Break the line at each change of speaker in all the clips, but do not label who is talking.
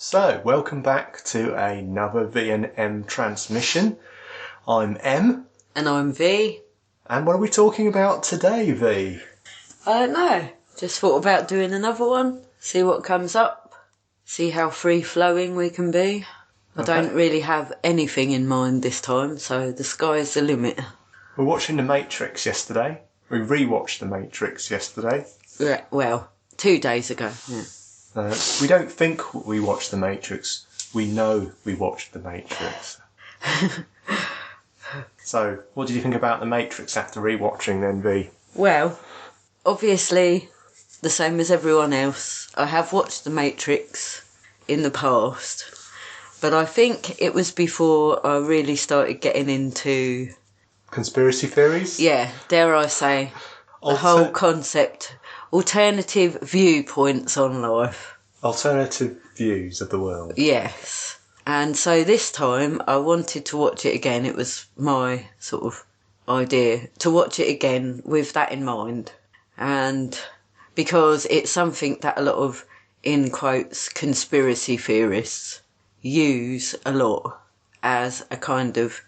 So, welcome back to another V&M transmission. I'm M.
And I'm V.
And what are we talking about today, V?
I don't know. Just thought about doing another one, see what comes up, see how free-flowing we can be. I don't really have anything in mind this time, so the sky's the limit.
We were watching The Matrix yesterday. We rewatched The Matrix yesterday.
Yeah, well, 2 days ago. Yeah.
We don't think we watched The Matrix. We know we watched The Matrix. So, what did you think about The Matrix after rewatching then, V?
Well, obviously, the same as everyone else, I have watched The Matrix in the past, but I think it was before I really started getting into...
Conspiracy theories?
Yeah, dare I say, the whole concept... Alternative viewpoints on life.
Alternative views of the world.
Yes. And so this time I wanted to watch it again. It was my sort of idea to watch it again with that in mind. And because it's something that a lot of, in quotes, conspiracy theorists use a lot as a kind of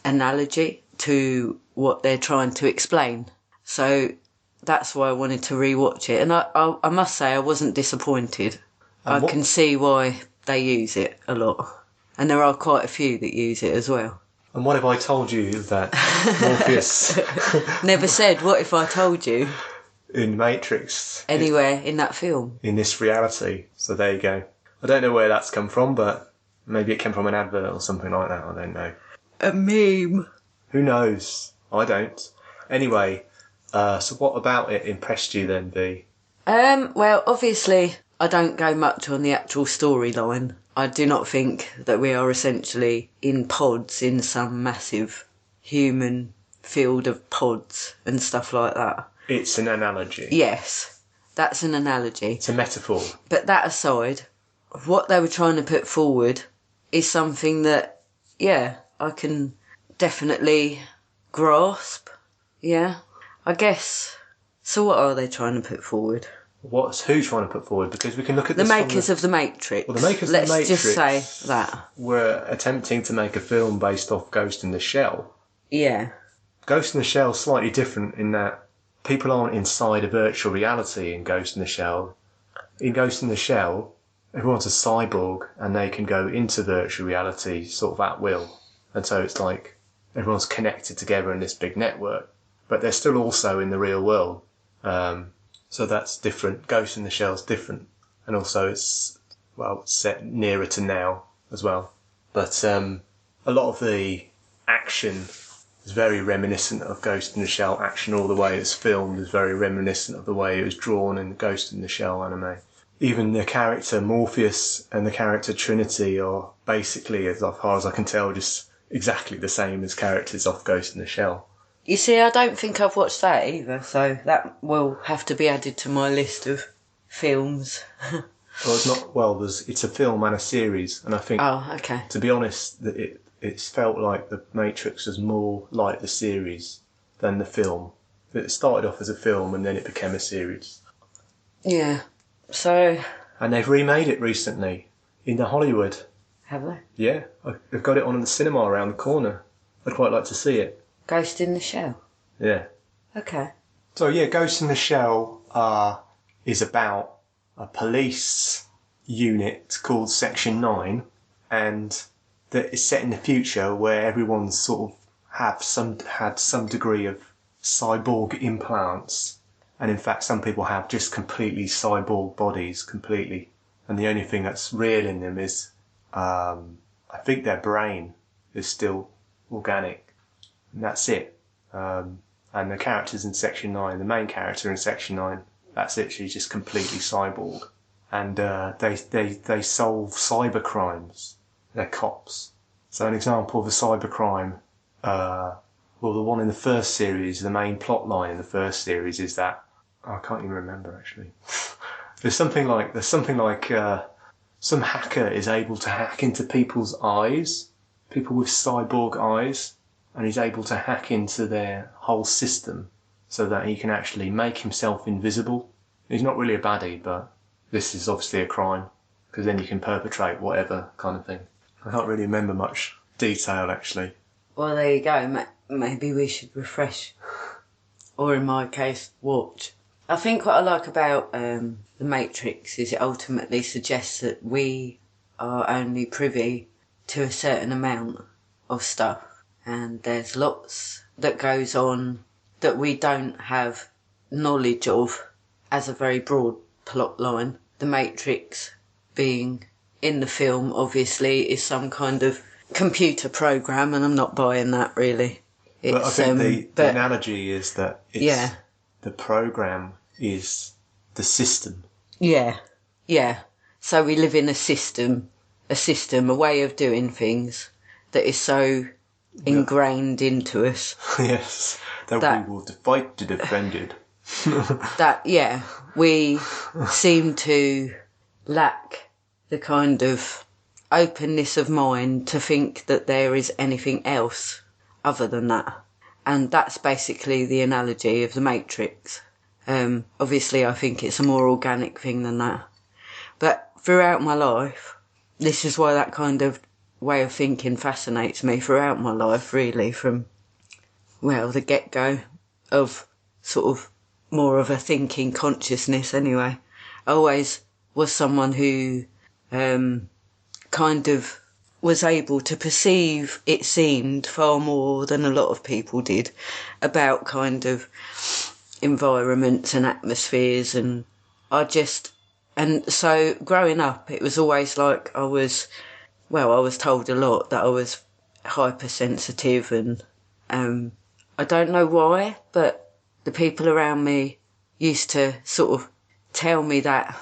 analogy to what they're trying to explain. So that's why I wanted to rewatch it. And I must say I wasn't disappointed. I can see why they use it a lot. And there are quite a few that use it as well.
And what if I told you that Morpheus...
Never said, what if I told you?
In Matrix.
Anywhere in that film.
In this reality. So there you go. I don't know where that's come from, but maybe it came from an advert or something like that. I don't know.
A meme.
Who knows? I don't. Anyway... so what about it impressed you then, V?
Well, obviously, I don't go much on the actual storyline. I do not think that we are essentially in pods in some massive human field of pods and stuff like that.
It's an analogy.
Yes, that's an analogy.
It's a metaphor.
But that aside, what they were trying to put forward is something that, yeah, I can definitely grasp. Yeah. I guess. So what are they trying to put forward?
Who trying to put forward? Because we can look at
the
this
makers of the Matrix.
Well, the makers
Let's
of the Matrix
just say that.
Were attempting to make a film based off Ghost in the Shell.
Yeah. Ghost
in the Shell is slightly different in that people aren't inside a virtual reality in Ghost in the Shell. In Ghost in the Shell, everyone's a cyborg and they can go into virtual reality sort of at will. And so it's like everyone's connected together in this big network. But they're still also in the real world. So that's different. Ghost in the Shell's different. And also it's, well, set nearer to now as well. But a lot of the action is very reminiscent of Ghost in the Shell action. All the way it's filmed is very reminiscent of the way it was drawn in the Ghost in the Shell anime. Even the character Morpheus and the character Trinity are basically, as far as I can tell, just exactly the same as characters off Ghost in the Shell.
You see, I don't think I've watched that either, so that will have to be added to my list of films.
Well, it's not. Well, it's a film and a series, and I think.
Oh, okay.
To be honest, that it's felt like the Matrix was more like the series than the film. It started off as a film and then it became a series.
Yeah. So.
And they've remade it recently in Hollywood.
Have they?
Yeah, they've got it on in the cinema around the corner. I'd quite like to see it.
Ghost in the Shell?
Yeah.
Okay.
So yeah, Ghost in the Shell is about a police unit called Section 9, and that is set in the future where everyone's sort of had some degree of cyborg implants, and in fact some people have just completely cyborg bodies completely, and the only thing that's real in them is I think their brain is still organic. And that's it. And the characters in Section 9, the main character in Section 9, that's it. She's just completely cyborg. And they solve cyber crimes. They're cops. So an example of a cyber crime, well, the one in the first series, the main plot line in the first series is that, I can't even remember actually. There's something like some hacker is able to hack into people's eyes, people with cyborg eyes, and he's able to hack into their whole system so that he can actually make himself invisible. He's not really a baddie, but this is obviously a crime because then you can perpetrate whatever kind of thing. I can't really remember much detail, actually.
Well, there you go. Maybe we should refresh, or in my case, watch. I think what I like about The Matrix is it ultimately suggests that we are only privy to a certain amount of stuff, and there's lots that goes on that we don't have knowledge of as a very broad plot line. The Matrix being in the film, obviously, is some kind of computer program, and I'm not buying that, really.
But I think the analogy is that the program is the system.
Yeah. So we live in a system, a way of doing things that is so ingrained into us.
Yes, that we will fight to defend it.
We seem to lack the kind of openness of mind to think that there is anything else other than that. And that's basically the analogy of the Matrix. Obviously, I think it's a more organic thing than that. But throughout my life, this is why that kind of way of thinking fascinates me throughout my life, really, from, the get-go of sort of more of a thinking consciousness anyway. I always was someone who kind of was able to perceive, it seemed, far more than a lot of people did about kind of environments and atmospheres, and so growing up it was always like I was told a lot that I was hypersensitive, and I don't know why, but the people around me used to sort of tell me that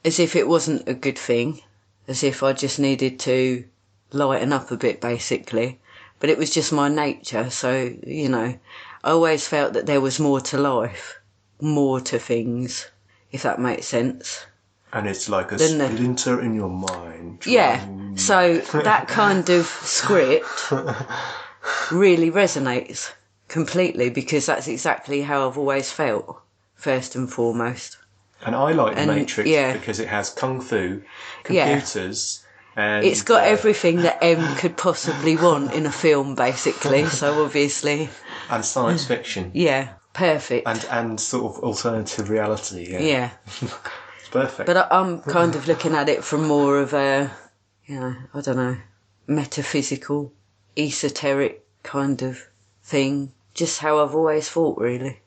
as if it wasn't a good thing, as if I just needed to lighten up a bit, basically. But it was just my nature, so, I always felt that there was more to life, more to things, if that makes sense.
And it's like a splinter in your mind.
Yeah, so that kind of script really resonates completely, because that's exactly how I've always felt, first and foremost.
And I like The Matrix because it has kung fu, computers, and
it's got everything that M could possibly want in a film, basically. So obviously,
and science fiction.
Yeah, perfect.
And sort of alternative reality.
Yeah.
It's perfect.
But I'm kind of looking at it from more of a, I don't know, metaphysical, esoteric kind of thing. Just how I've always thought, really.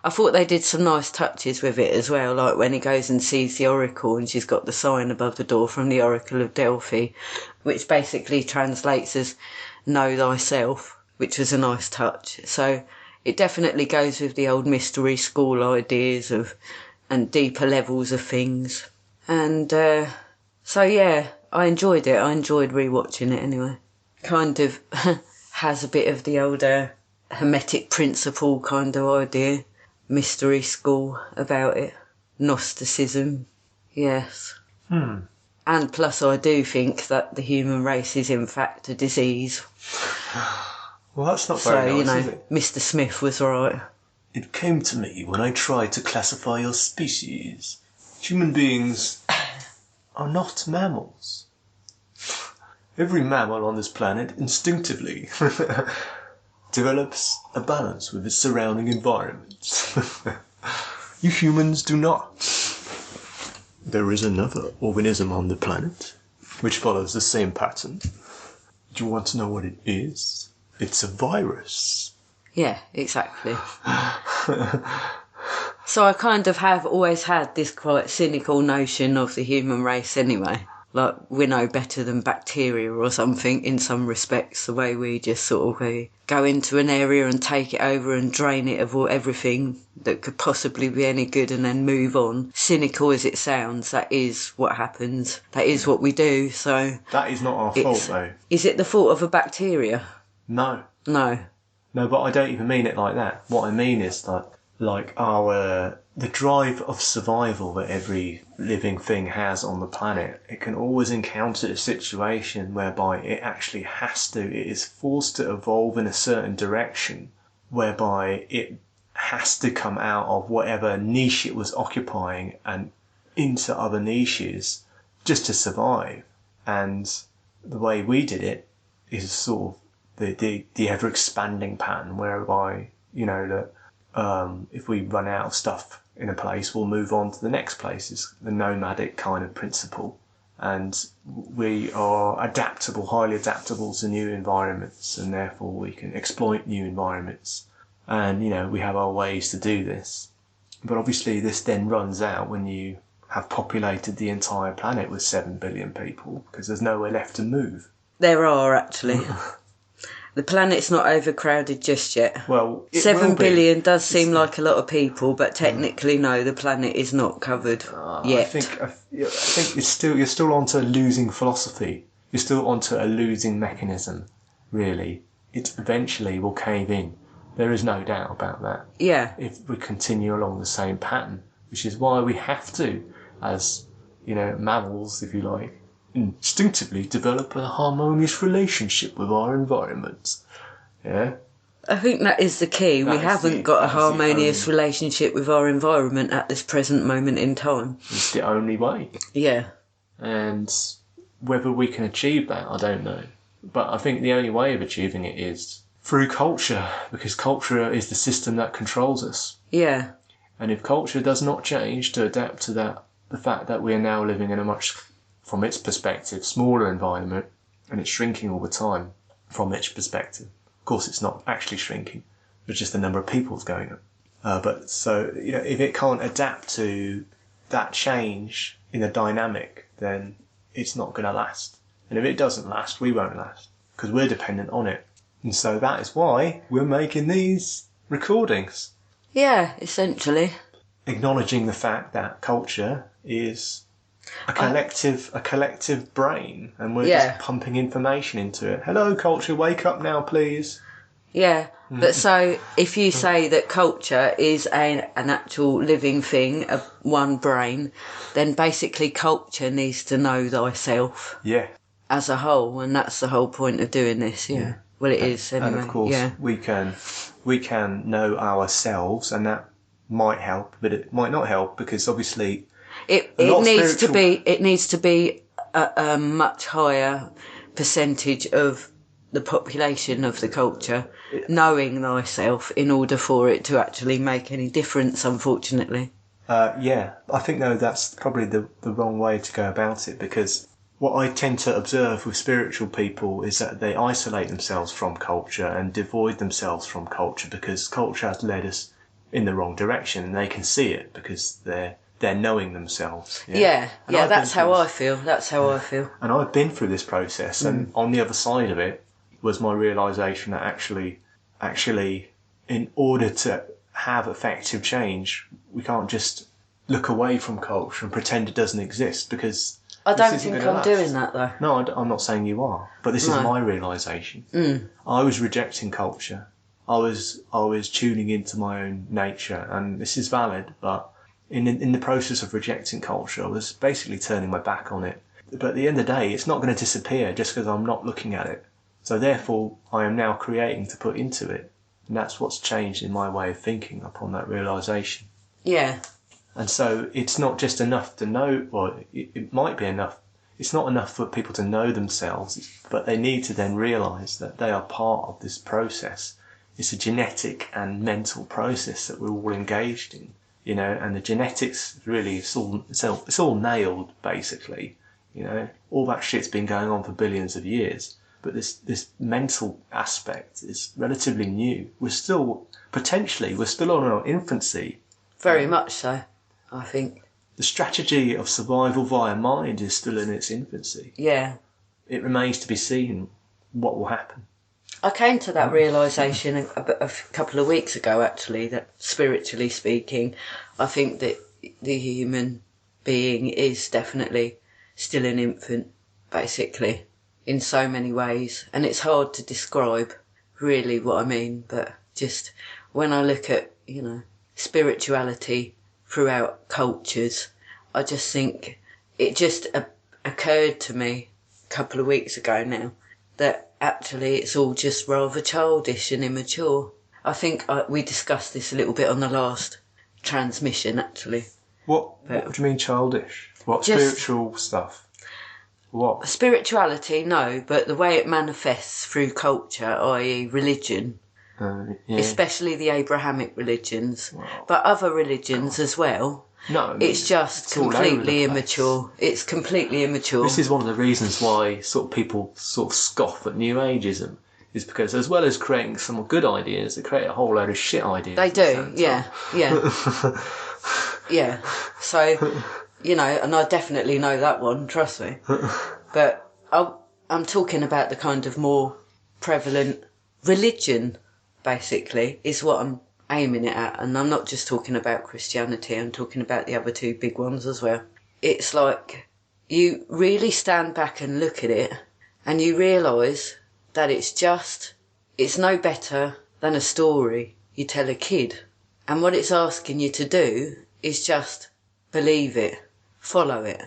I thought they did some nice touches with it as well, like when he goes and sees the Oracle and she's got the sign above the door from the Oracle of Delphi, which basically translates as know thyself, which was a nice touch. So it definitely goes with the old mystery school ideas and deeper levels of things. And I enjoyed it. I enjoyed rewatching it anyway. Kind of has a bit of the old Hermetic principle kind of idea. Mystery school about it. Gnosticism. Yes. And plus I do think that the human race is in fact a disease.
Well, that's not very nice, is it?
Mr. Smith was right.
It came to me when I tried to classify your species. Human beings are not mammals. Every mammal on this planet instinctively develops a balance with its surrounding environment. You humans do not. There is another organism on the planet which follows the same pattern. Do you want to know what it is? It's a virus.
Yeah, exactly. So I kind of have always had this quite cynical notion of the human race anyway. Like, we're no better than bacteria or something in some respects, the way we just sort of go into an area and take it over and drain it of everything that could possibly be any good and then move on. Cynical as it sounds, that is what happens. That is what we do, so...
That is not our fault, though.
Is it the fault of a bacteria?
No.
No.
No, but I don't even mean it like that. What I mean is like our the drive of survival that every living thing has on the planet. It can always encounter a situation whereby it actually it is forced to evolve in a certain direction, whereby it has to come out of whatever niche it was occupying and into other niches just to survive. And the way we did it is sort of the ever expanding pattern whereby, that if we run out of stuff in a place, we'll move on to the next place. It's the nomadic kind of principle. And we are adaptable, highly adaptable to new environments, and therefore we can exploit new environments. And, we have our ways to do this. But obviously this then runs out when you have populated the entire planet with 7 billion people, because there's nowhere left to move.
There are, actually. The planet's not overcrowded just yet.
Well,
7 billion does seem like a lot of people, but technically, no, the planet is not covered yet.
I think you're still onto a losing philosophy. You're still onto a losing mechanism, really. It eventually will cave in. There is no doubt about that.
Yeah.
If we continue along the same pattern, which is why we have to, as, mammals, if you like, instinctively develop a harmonious relationship with our environment. Yeah?
I think that is the key. We haven't got a harmonious relationship with our environment at this present moment in time.
It's the only way.
Yeah.
And whether we can achieve that, I don't know. But I think the only way of achieving it is through culture, because culture is the system that controls us.
Yeah.
And if culture does not change to adapt to that, the fact that we are now living in a much, from its perspective, smaller environment, and it's shrinking all the time from its perspective. Of course, it's not actually shrinking, but just the number of people is going up. But so, if it can't adapt to that change in the dynamic, then it's not going to last. And if it doesn't last, we won't last, because we're dependent on it. And so that is why we're making these recordings.
Yeah, essentially.
Acknowledging the fact that culture is a collective brain, and we're just pumping information into it. Hello, culture, wake up now, please.
Yeah, but so if you say that culture is an actual living thing, one brain, then basically culture needs to know thyself.
Yeah.
As a whole, and that's the whole point of doing this, yeah. Well, it is, anyway.
And of course, we can know ourselves, and that might help, but it might not help, because obviously
it needs to be a much higher percentage of the population of the culture knowing thyself in order for it to actually make any difference, unfortunately.
Yeah, I think though that's probably the wrong way to go about it, because what I tend to observe with spiritual people is that they isolate themselves from culture and devoid themselves from culture, because culture has led us in the wrong direction, and they can see it because they're knowing themselves.
Yeah, that's how I feel. That's how I feel.
And I've been through this process, and on the other side of it was my realisation that actually, in order to have effective change, we can't just look away from culture and pretend it doesn't exist, because
I don't think I'm doing that, though.
No, I'm not saying you are, but this is my realisation. I was rejecting culture. I was tuning into my own nature, and this is valid, but in the process of rejecting culture, I was basically turning my back on it. But at the end of the day, it's not going to disappear just because I'm not looking at it. So therefore, I am now creating to put into it. And that's what's changed in my way of thinking upon that realisation.
Yeah.
And so it's not just enough to know, or it might be enough. It's not enough for people to know themselves, but they need to then realise that they are part of this process. It's a genetic and mental process that we're all engaged in, and the genetics really, it's all nailed, basically, all that shit's been going on for billions of years. But this mental aspect is relatively new. We're still on our infancy.
Very much so, I think.
The strategy of survival via mind is still in its infancy.
Yeah.
It remains to be seen what will happen.
I came to that realisation a couple of weeks ago, actually, that spiritually speaking, I think that the human being is definitely still an infant, basically, in so many ways. And it's hard to describe really what I mean, but just when I look at, spirituality throughout cultures, I just think it just occurred to me a couple of weeks ago now that actually it's all just rather childish and immature. I think we discussed this a little bit on the last transmission, actually.
What do you mean childish? What, spiritual stuff? What?
Spirituality, no, but the way it manifests through culture, i.e. religion,
Yeah.
especially the Abrahamic religions,
Well,
but other religions as well.
No, I mean,
it's just
it's all over the
completely
place.
immature. It's completely immature.
This is one of the reasons why sort of people sort of scoff at New Ageism, is because as well as creating some good ideas, they create a whole load of shit ideas.
They do, yeah. Yeah. So, you know, and I definitely know that one, trust me. But I'm talking about the kind of more prevalent religion, basically, is what I'm aiming it at. And I'm not just talking about Christianity, I'm talking about the other two big ones as well. It's like you really stand back and look at it and you realise that it's no better than a story you tell a kid. And what it's asking you to do is just believe it, follow it,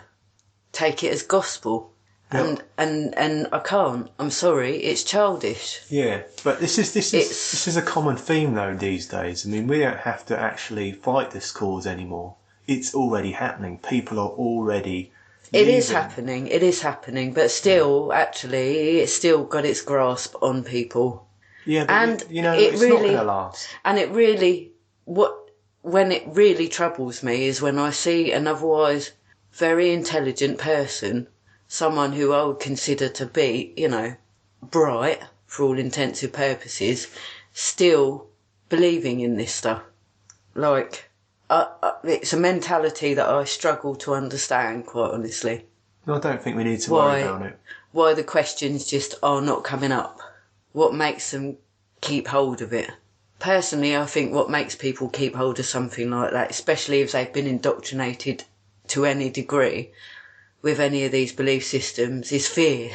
take it as gospel.
Yep.
And I can't. I'm sorry. It's childish.
Yeah, but this is a common theme though these days. I mean, we don't have to actually fight this cause anymore. It's already happening. People are already.
It is happening, but still, actually, it's still got its grasp on people.
Yeah, but
and
it's not going to last.
And it really, when it really troubles me is when I see an otherwise very intelligent person, someone who I would consider to be, you know, bright for all intents and purposes, still believing in this stuff. Like, it's a mentality that I struggle to understand, quite honestly.
I don't think we need to worry about it.
Why the questions just are not coming up. What makes them keep hold of it? Personally, I think what makes people keep hold of something like that, especially if they've been indoctrinated to any degree with any of these belief systems, is fear.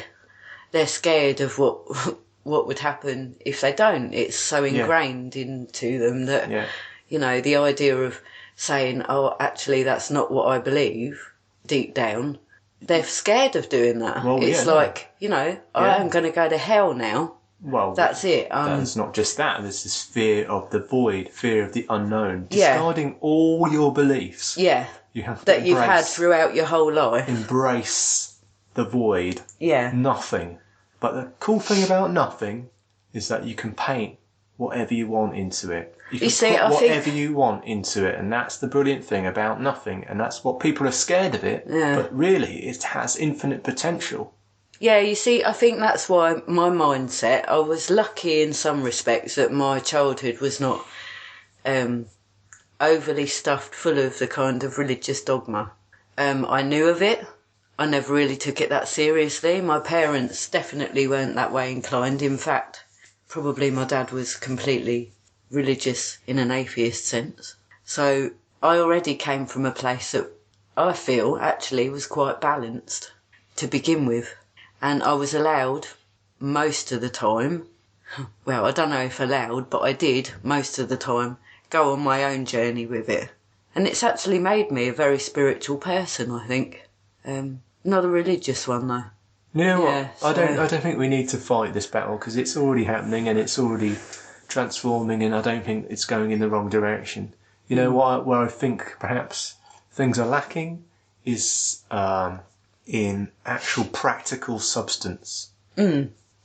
They're scared of what would happen if they don't. It's so ingrained into them that, you know, the idea of saying, oh, actually, that's not what I believe, deep down, they're scared of doing that.
Well,
it's you know, I am going to go to hell now.
Well,
that's it.
There's not just that. There's this fear of the void, fear of the unknown, discarding all your beliefs.
Yeah.
You have to
that you've had throughout your whole life.
Embrace the void.
Yeah.
Nothing. But the cool thing about nothing is that you can paint whatever you want into it. You can put whatever you want into it, and that's the brilliant thing about nothing, and that's what people are scared of it, but really it has infinite potential.
Yeah, you see, I think that's why my mindset, I was lucky in some respects that my childhood was not overly stuffed full of the kind of religious dogma. I knew of it. I never really took it that seriously. My parents definitely weren't that way inclined. In fact, probably my dad was completely religious in an atheist sense. So I already came from a place that I feel actually was quite balanced to begin with. And I was allowed most of the time, well, I don't know if allowed, but I did most of the time go on my own journey with it. And it's actually made me a very spiritual person, I think. Not a religious one, though.
You know what? So I don't think we need to fight this battle because it's already happening and it's already transforming, and I don't think it's going in the wrong direction. You know where I think perhaps things are lacking is in actual practical substance.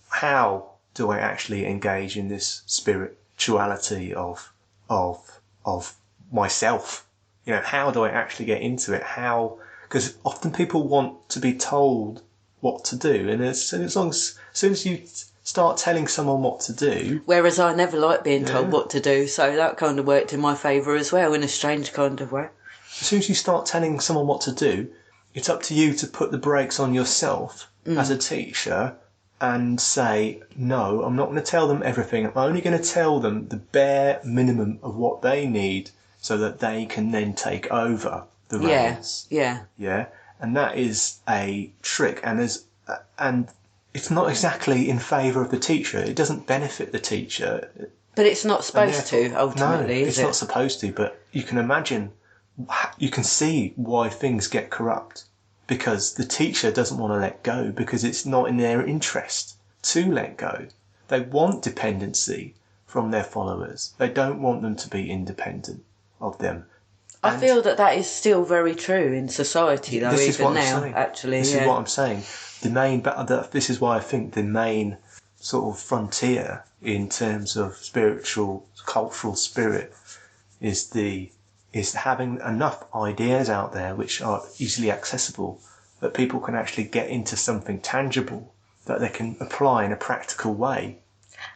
How do I actually engage in this spirituality of myself? You know, how do I actually get into it? How? Because often people want to be told what to do, and as soon as you start telling someone what to do,
whereas I never liked being told what to do, so that kind of worked in my favour as well, in a strange kind of way.
As soon as you start telling someone what to do, it's up to you to put the brakes on yourself as a teacher and say, no, I'm not going to tell them everything. I'm only going to tell them the bare minimum of what they need so that they can then take over the reins.
Yeah.
And that is a trick. And it's not exactly in favour of the teacher. It doesn't benefit the teacher.
But it's not supposed to, ultimately,
is it? No, it's not supposed to, but you can imagine, you can see why things get corrupt. Because the teacher doesn't want to let go, because it's not in their interest to let go. They want dependency from their followers. They don't want them to be independent of them.
I feel that is still very true in society, though,
this is
even
what
now,
I'm saying.
actually.
This is what I'm saying. This is why I think the main sort of frontier in terms of spiritual, cultural spirit is having enough ideas out there which are easily accessible, that people can actually get into something tangible that they can apply in a practical way.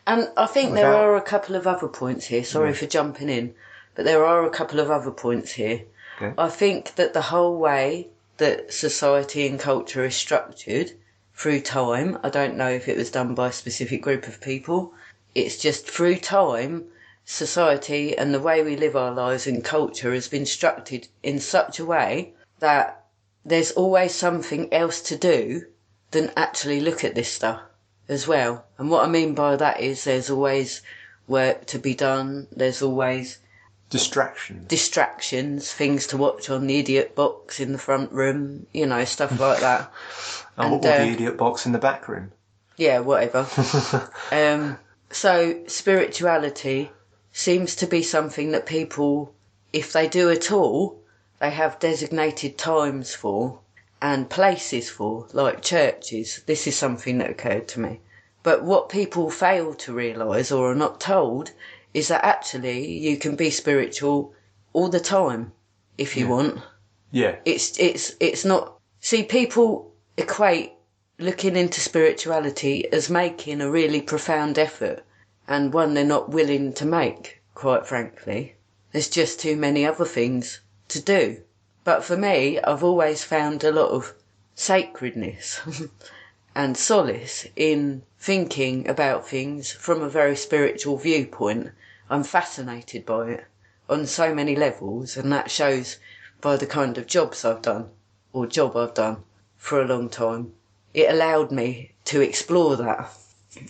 And I think there are a couple of other points here. Sorry for jumping in, but there are a couple of other points here.
Okay.
I think that the whole way that society and culture is structured through time, I don't know if it was done by a specific group of people, it's just through time, society and the way we live our lives and culture has been structured in such a way that there's always something else to do than actually look at this stuff as well. And what I mean by that is there's always work to be done, there's always distractions, things to watch on the idiot box in the front room, stuff like that.
Or the idiot box in the back room.
Yeah, whatever. So spirituality seems to be something that people, if they do at all, they have designated times for and places for, like churches. This is something that occurred to me. But what people fail to realise or are not told is that actually you can be spiritual all the time if you want.
Yeah.
It's not... See, people equate looking into spirituality as making a really profound effort, and one they're not willing to make, quite frankly. There's just too many other things to do. But for me, I've always found a lot of sacredness and solace in thinking about things from a very spiritual viewpoint. I'm fascinated by it on so many levels, and that shows by the kind of job I've done for a long time. It allowed me to explore that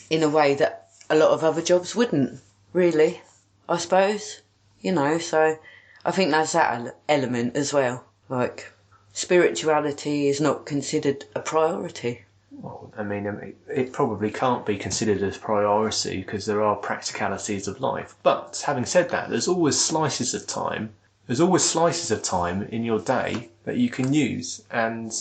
in a way that a lot of other jobs wouldn't, really, I suppose. So I think there's that element as well. Like, spirituality is not considered a priority.
Well, I mean, it probably can't be considered as priority because there are practicalities of life. But having said that, there's always slices of time in your day that you can use, and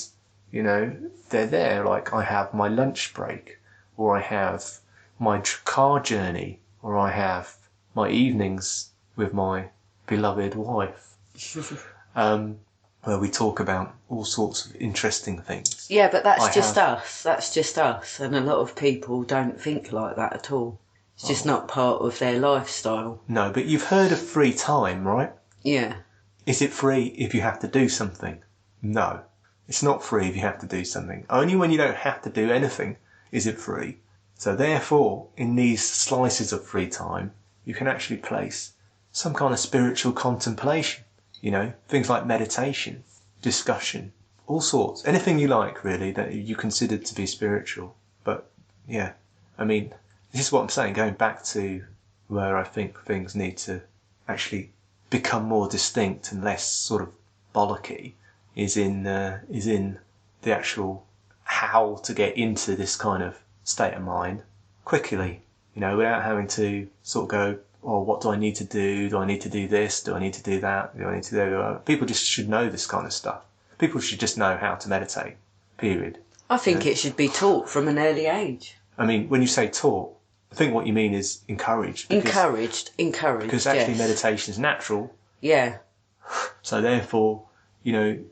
they're there. Like, I have my lunch break, or I have my car journey, or I have my evenings with my beloved wife, where we talk about all sorts of interesting things.
Yeah, but that's just us, and a lot of people don't think like that at all. It's just not part of their lifestyle.
No, but you've heard of free time, right?
Yeah.
Is it free if you have to do something? No, it's not free if you have to do something. Only when you don't have to do anything is it free. So therefore, in these slices of free time, you can actually place some kind of spiritual contemplation. Things like meditation, discussion, all sorts. Anything you like, really, that you consider to be spiritual. But, yeah, I mean, this is what I'm saying, going back to where I think things need to actually become more distinct and less sort of bollocky, is in the actual how to get into this kind of state of mind quickly, without having to sort of go, oh, what do I need to do? Do I need to do this? Do I need to do that? Do I need to do that? People just should know this kind of stuff. People should just know how to meditate, period.
I think it should be taught from an early age.
I mean, when you say taught, I think what you mean is encouraged.
Encouraged,
because actually meditation is natural.
Yeah.
So therefore, you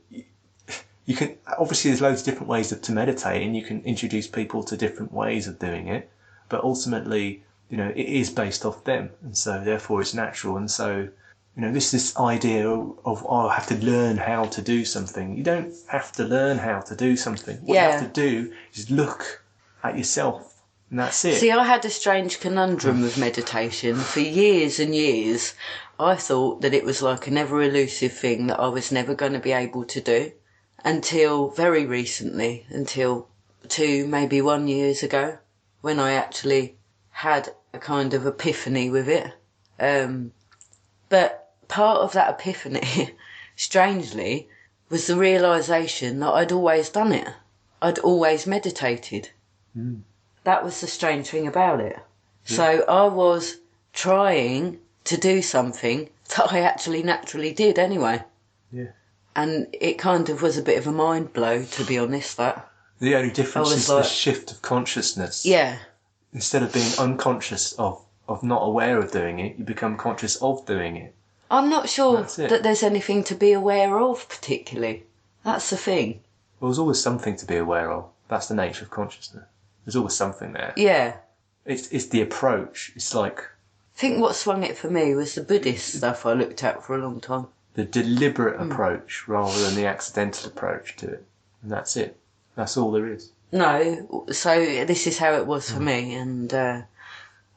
can, obviously there's loads of different ways to meditate, and you can introduce people to different ways of doing it, but ultimately, it is based off them, and so therefore it's natural. And so, this idea of, I have to learn how to do something. You don't have to learn how to do something. What you have to do is look at yourself, and that's it.
See, I had a strange conundrum with meditation. For years and years, I thought that it was like an ever-elusive thing that I was never going to be able to do, until very recently, until 2, maybe 1 years ago, when I actually had a kind of epiphany with it. But part of that epiphany, strangely, was the realisation that I'd always done it. I'd always meditated.
Mm.
That was the strange thing about it. Yeah. So I was trying to do something that I actually naturally did anyway.
Yeah.
And it kind of was a bit of a mind blow, to be honest, that.
The only difference is the shift of consciousness.
Yeah.
Instead of being unconscious of not aware of doing it, you become conscious of doing it.
I'm not sure that there's anything to be aware of, particularly. That's the thing.
Well, there's always something to be aware of. That's the nature of consciousness. There's always something there.
Yeah.
It's the approach. It's like...
I think what swung it for me was the Buddhist stuff I looked at for a long time.
The deliberate approach rather than the accidental approach to it. And that's it. That's all there is.
No, so this is how it was for me, and I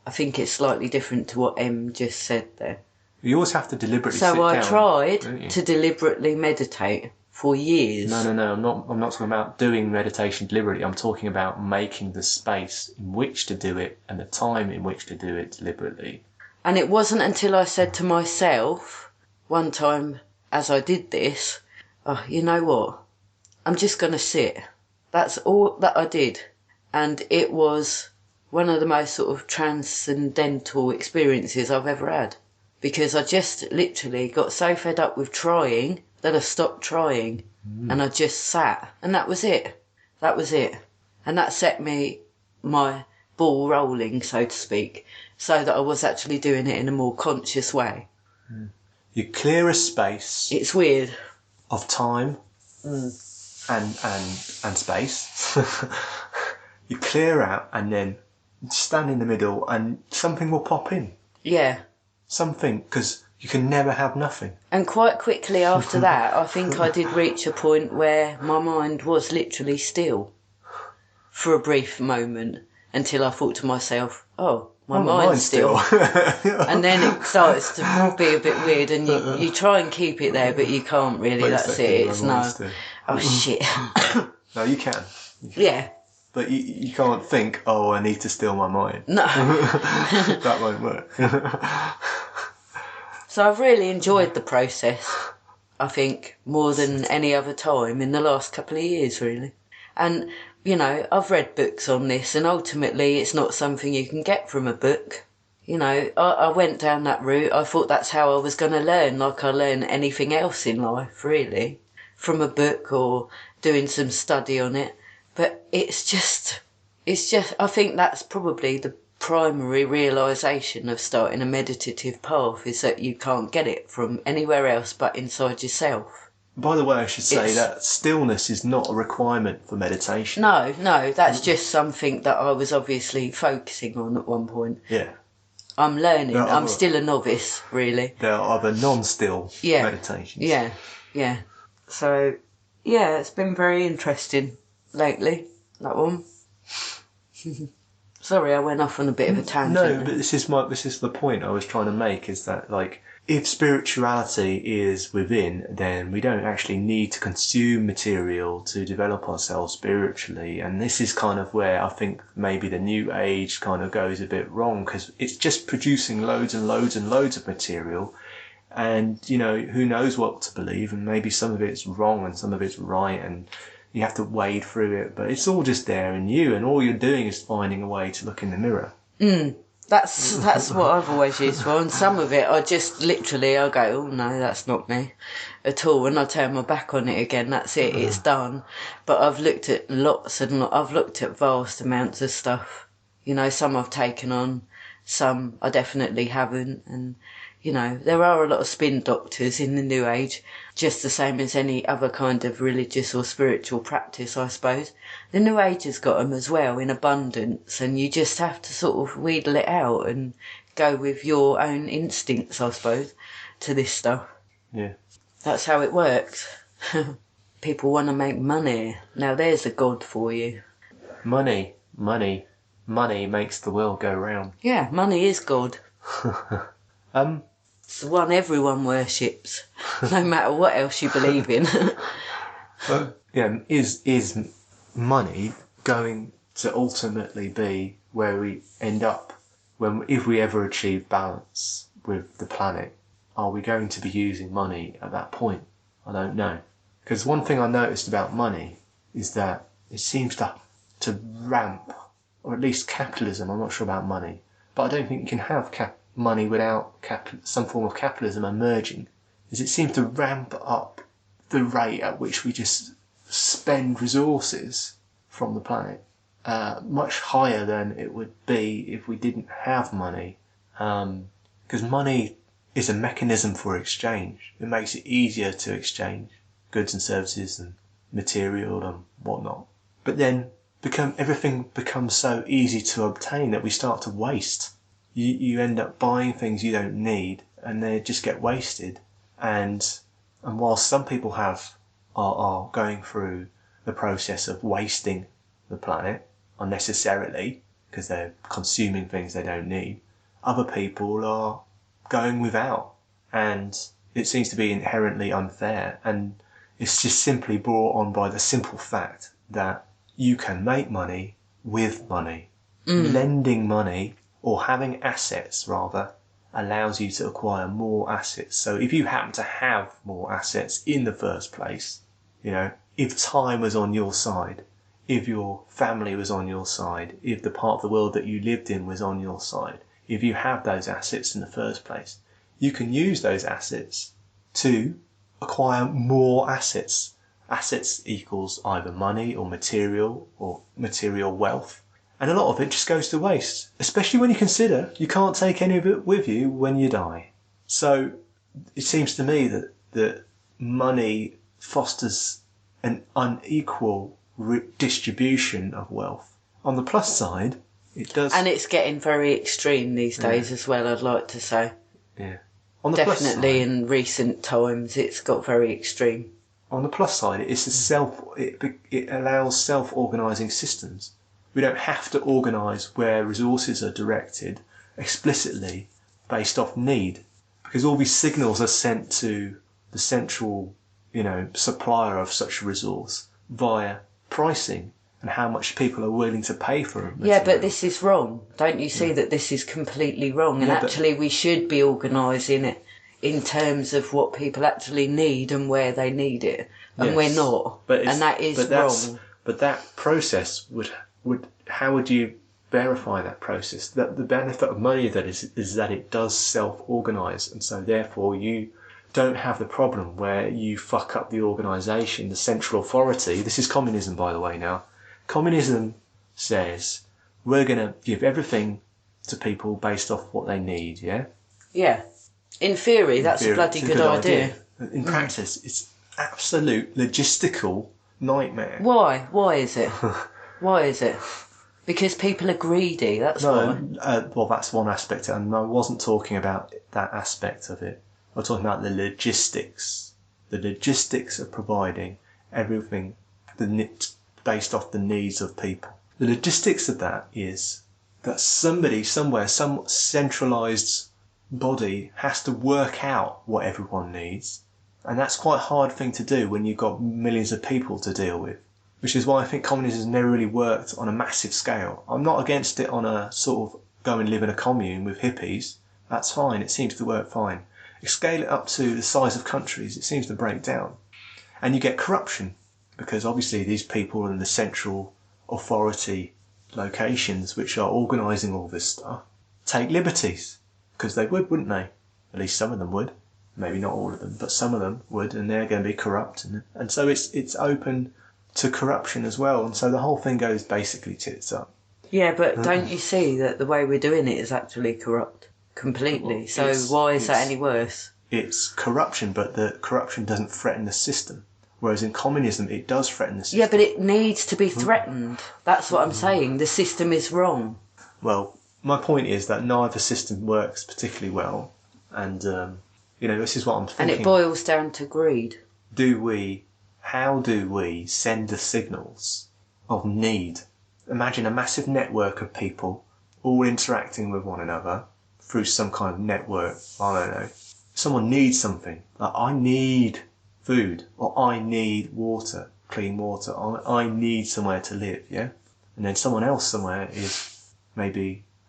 think it's slightly different to what Em just said there.
You always have to deliberately sit down.
So I tried to deliberately meditate for years.
No, I'm not talking about doing meditation deliberately. I'm talking about making the space in which to do it and the time in which to do it deliberately.
And it wasn't until I said to myself one time as I did this, oh, you know what? I'm just going to sit. That's all that I did. And it was one of the most sort of transcendental experiences I've ever had. Because I just literally got so fed up with trying that I stopped trying. And I just sat. And that was it. That was it. And that set my ball rolling, so to speak, so that I was actually doing it in a more conscious way.
You clear a space.
It's weird.
Of time and space. You clear out and then stand in the middle and something will pop in.
Yeah.
Something, because you can never have nothing.
And quite quickly after that, I think I did reach a point where my mind was literally still for a brief moment until I thought to myself, oh, my mind's still. And then it starts to be a bit weird and you try and keep it there, but you can't really. That's it. It's no. Oh, shit.
No, you can.
Yeah.
But you can't think, oh, I need to still my mind.
No.
That won't work.
So I've really enjoyed the process, I think, more than any other time in the last couple of years, really. And, you know, I've read books on this, and ultimately it's not something you can get from a book. You know, I went down that route. I thought that's how I was going to learn, like I learn anything else in life, really, from a book or doing some study on it. But it's just, I think that's probably the primary realisation of starting a meditative path, is that you can't get it from anywhere else but inside yourself.
By the way, I should say that stillness is not a requirement for meditation.
No, that's just something that I was obviously focusing on at one point.
Yeah.
I'm learning. I'm still a novice, really.
There are other non-still meditations.
Yeah. So, yeah, it's been very interesting lately, that one. Sorry, I went off on a bit of a tangent.
No, but this is the point I was trying to make, is that, like, if spirituality is within, then we don't actually need to consume material to develop ourselves spiritually. And this is kind of where I think maybe the new age kind of goes a bit wrong, because it's just producing loads and loads and loads of material. And, you know, who knows what to believe, and maybe some of it's wrong and some of it's right, and you have to wade through it, but it's all just there in you, and all you're doing is finding a way to look in the mirror.
That's what I've always used for, and some of it I just literally, I go, oh no, that's not me at all, and I turn my back on it again, that's it, it's done. But I've looked at I've looked at vast amounts of stuff. You know, some I've taken on, some I definitely haven't, and you know, there are a lot of spin doctors in the New Age, just the same as any other kind of religious or spiritual practice, I suppose. The New Age has got them as well, in abundance, and you just have to sort of wheedle it out and go with your own instincts, I suppose, to this stuff.
Yeah.
That's how it works. People want to make money. Now there's a god for you.
Money makes the world go round.
Yeah, money is God. It's the one everyone worships, no matter what else you believe in.
Is money going to ultimately be where we end up if we ever achieve balance with the planet? Are we going to be using money at that point? I don't know. Because one thing I noticed about money is that it seems to ramp, or at least capitalism. I'm not sure about money, but I don't think you can have money without some form of capitalism emerging is it seems to ramp up the rate at which we just spend resources from the planet, much higher than it would be if we didn't have money. Because money is a mechanism for exchange. It makes it easier to exchange goods and services and material and whatnot. But then everything becomes so easy to obtain that we start to waste. You end up buying things you don't need and they just get wasted. And while some people are going through the process of wasting the planet unnecessarily because they're consuming things they don't need, other people are going without. And it seems to be inherently unfair. And it's just simply brought on by the simple fact that you can make money with money. Lending money, or having assets rather, allows you to acquire more assets. So if you happen to have more assets in the first place, if time was on your side, if your family was on your side, if the part of the world that you lived in was on your side, if you have those assets in the first place, you can use those assets to acquire more assets. Assets equals either money or material wealth. And a lot of it just goes to waste, especially when you consider you can't take any of it with you when you die. So it seems to me that money fosters an unequal distribution of wealth. On the plus side, it does...
And it's getting very extreme these days as well, I'd like to say.
Yeah. On the
Definitely
plus side,
in recent times it's got very extreme.
On the plus side, it allows self-organising systems. We don't have to organise where resources are directed explicitly based off need, because all these signals are sent to the central, supplier of such a resource via pricing and how much people are willing to pay for it.
Yeah, but this is wrong. Don't you see that this is completely wrong? And actually we should be organising it in terms of what people actually need and where they need it. And we're not. And that is wrong.
But that process how would you verify that process? That the benefit of money is that it does self-organise, and so therefore you don't have the problem where you fuck up the organisation, the central authority. This is communism, by the way, now. Communism says we're going to give everything to people based off what they need, yeah?
Yeah. In theory, that's a bloody good idea.
In practice, it's absolute logistical nightmare.
Why? Why is it? Why is it? Because people are greedy, that's why.
Well, that's one aspect, and I wasn't talking about that aspect of it. I'm talking about the logistics. The logistics of providing everything based off the needs of people. The logistics of that is that somebody, somewhere, some centralised body has to work out what everyone needs. And that's quite a hard thing to do when you've got millions of people to deal with. Which is why I think communism has never really worked on a massive scale. I'm not against it on a sort of go and live in a commune with hippies. That's fine. It seems to work fine. You scale it up to the size of countries, it seems to break down. And you get corruption, because obviously these people in the central authority locations which are organising all this stuff take liberties. Because they would, wouldn't they? At least some of them would. Maybe not all of them, but some of them would, and they're going to be corrupt. And so it's open to corruption as well, and so the whole thing goes basically tits up.
Yeah, but don't you see that the way we're doing it is actually corrupt completely? Well, so why is that any worse?
It's corruption, but the corruption doesn't threaten the system, whereas in communism it does threaten the system.
Yeah, but it needs to be threatened. That's what I'm saying. The system is wrong.
Well, my point is that neither system works particularly well, and this is what I'm thinking.
And it boils down to greed.
How do we send the signals of need? Imagine a massive network of people all interacting with one another through some kind of network. I don't know. Someone needs something. Like, I need food, or I need water, clean water. I need somewhere to live, yeah? And then someone else somewhere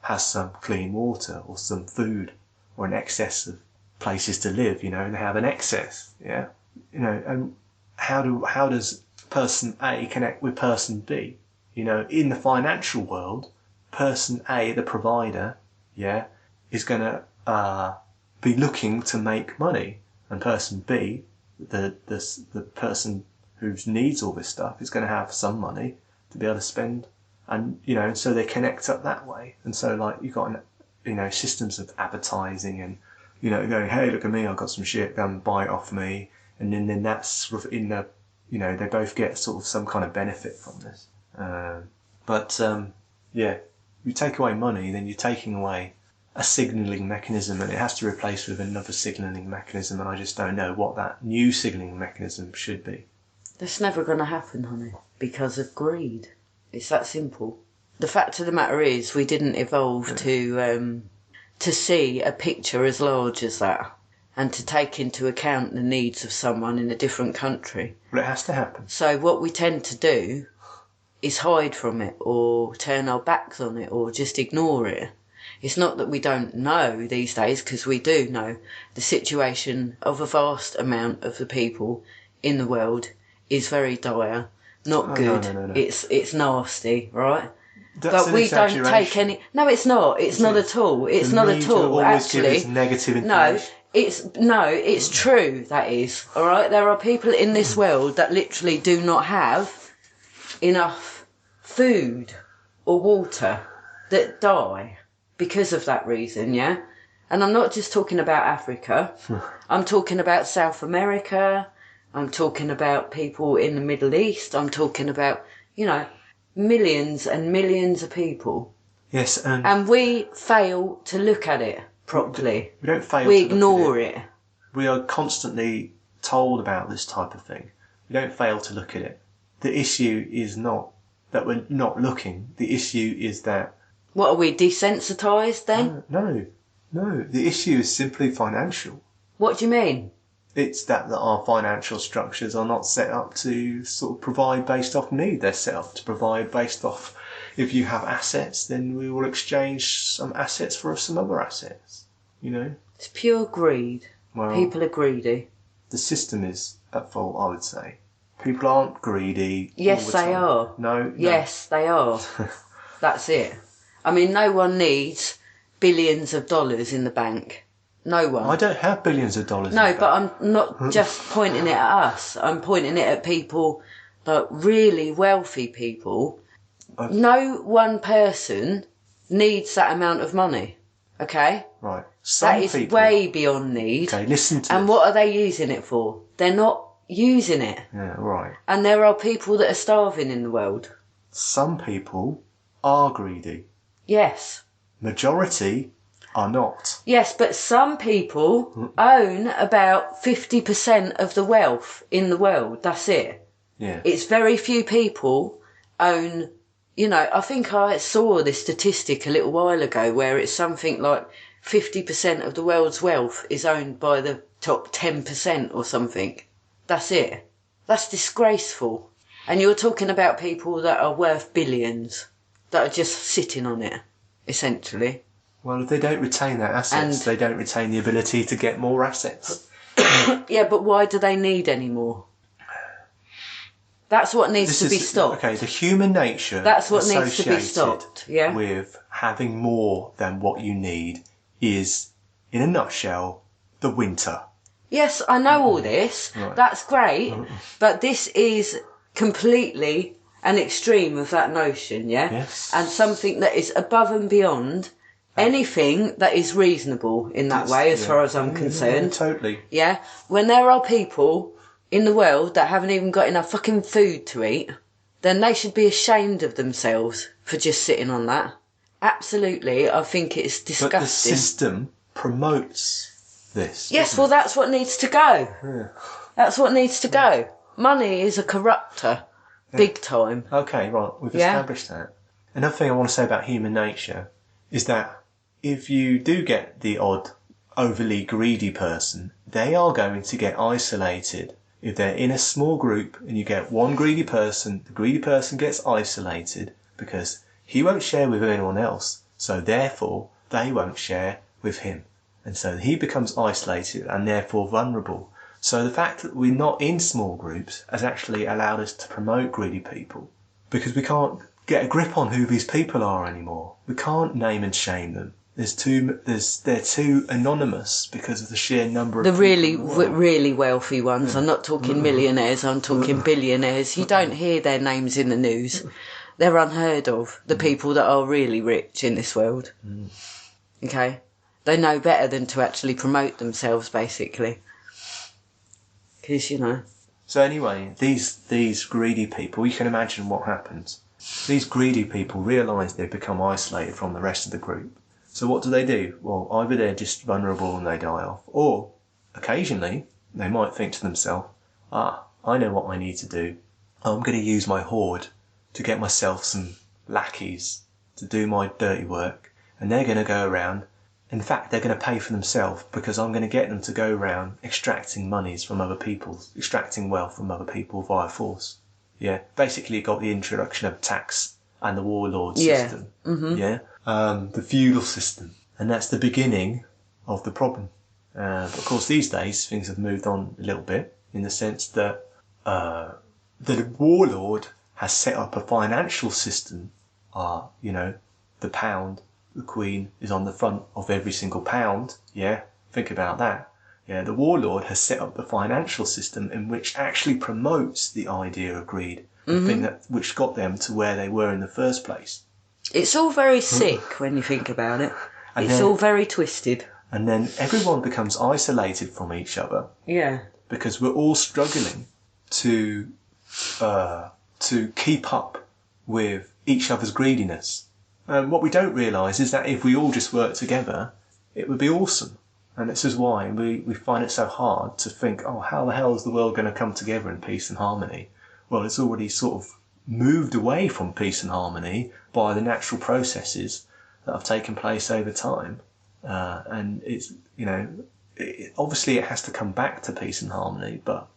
has some clean water or some food or an excess of places to live, and they have an excess, yeah? And how does person A connect with person B? In the financial world, person A, the provider, is going to be looking to make money, and person B, the person who needs all this stuff, is going to have some money to be able to spend, and so they connect up that way. And so like you've got systems of advertising and going, hey, look at me, I've got some shit, go and buy it off me, and then that's sort of in the they both get sort of some kind of benefit from this. But you take away money, then you're taking away a signalling mechanism, and it has to replace with another signalling mechanism, and I just don't know what that new signalling mechanism should be.
That's never going to happen, honey, because of greed. It's that simple. The fact of the matter is, we didn't evolve to see a picture as large as that, and to take into account the needs of someone in a different country.
Well, it has to happen.
So what we tend to do is hide from it, or turn our backs on it, or just ignore it. It's not that we don't know these days, because we do know the situation of a vast amount of the people in the world is very dire, not good.
No.
It's nasty, right?
That's
but we don't take any. No, it's not. It's not at all. It's not at all. Actually,
negative information.
It's true. That is all right. There are people in this world that literally do not have enough food or water that die because of that reason, yeah? And I'm not just talking about Africa. I'm talking about South America. I'm talking about people in the Middle East. I'm talking about, millions and millions of people.
Yes,
and we fail to look at it properly.
We don't fail
We
to
ignore
look at
it.
We are constantly told about this type of thing. We don't fail to look at it. The issue is not that we're not looking. The issue is that...
What, are we desensitised then?
No. The issue is simply financial.
What do you mean?
It's that our financial structures are not set up to sort of provide based off need. They're set up to provide based off, if you have assets, then we will exchange some assets for some other assets.
It's pure greed.
Well,
people are greedy.
The system is at fault, I would say. People aren't greedy.
Yes, they are.
No.
Yes, they are. That's it. I mean, no one needs billions of dollars in the bank. No one.
I don't have billions of dollars.
No, but I'm not just pointing it at us. I'm pointing it at people, like really wealthy people. No one person needs that amount of money. Okay?
Right.
That is way beyond need.
Okay, listen to
And what are they using it for? They're not using it.
Yeah, right.
And there are people that are starving in the world.
Some people are greedy.
Yes.
Majority are not.
Yes, but some people own about 50% of the wealth in the world. That's it.
Yeah.
It's very few people own, I think I saw this statistic a little while ago where it's something like 50% of the world's wealth is owned by the top 10% or something. That's it. That's disgraceful. And you're talking about people that are worth billions, that are just sitting on it, essentially.
Well, if they don't retain their assets, they don't retain the ability to get more assets.
Yeah, but why do they need any more? That's what needs to be stopped.
Okay, the human nature
That's what needs to be stopped, yeah?
with having more than what you need is, in a nutshell, the winter.
Yes, I know all this.
Right.
That's great. But this is completely an extreme of that notion, yeah?
Yes.
And something that is above and beyond anything that is reasonable in that way, as far as I'm concerned.
Yeah, totally.
Yeah? When there are people in the world that haven't even got enough fucking food to eat, then they should be ashamed of themselves for just sitting on that. Absolutely, I think it's disgusting.
But the system promotes this.
Yes, well, that's what needs to go.
Yeah.
That's what needs to go. Money is a corrupter, big time.
Okay, right, we've established that. Another thing I want to say about human nature is that if you do get the odd overly greedy person, they are going to get isolated. If they're in a small group and you get one greedy person, the greedy person gets isolated because he won't share with anyone else, so therefore they won't share with him. And so he becomes isolated and therefore vulnerable. So the fact that we're not in small groups has actually allowed us to promote greedy people, because we can't get a grip on who these people are anymore. We can't name and shame them. They're too anonymous because of the sheer number of
The
people
really,
in the world.
really wealthy ones. I'm not talking millionaires, I'm talking billionaires. You don't hear their names in the news. They're unheard of, the people that are really rich in this world. Okay? They know better than to actually promote themselves, basically. Because, you know.
So anyway, these greedy people, you can imagine what happens. These greedy people realise they've become isolated from the rest of the group. So what do? Well, either they're just vulnerable and they die off, or occasionally they might think to themselves, I know what I need to do. I'm going to use my hoard to get myself some lackeys to do my dirty work, and they're going to go around. In fact, they're going to pay for themselves because I'm going to get them to go around extracting monies from other people, extracting wealth from other people via force. Yeah, basically you got the introduction of tax and the warlord system. Yeah, the feudal system, and that's the beginning of the problem. But of course, these days things have moved on a little bit in the sense that the warlord has set up a financial system. The pound, the queen is on the front of every single pound. Yeah, think about that. Yeah, the warlord has set up the financial system in which actually promotes the idea of greed, the thing which got them to where they were in the first place.
It's all very sick when you think about it. It's all very twisted.
And then everyone becomes isolated from each other.
Yeah.
Because we're all struggling to keep up with each other's greediness. And what we don't realise is that if we all just work together, it would be awesome. And this is why we find it so hard to think, how the hell is the world going to come together in peace and harmony? Well, it's already sort of moved away from peace and harmony by the natural processes that have taken place over time. And it's, obviously it has to come back to peace and harmony, but,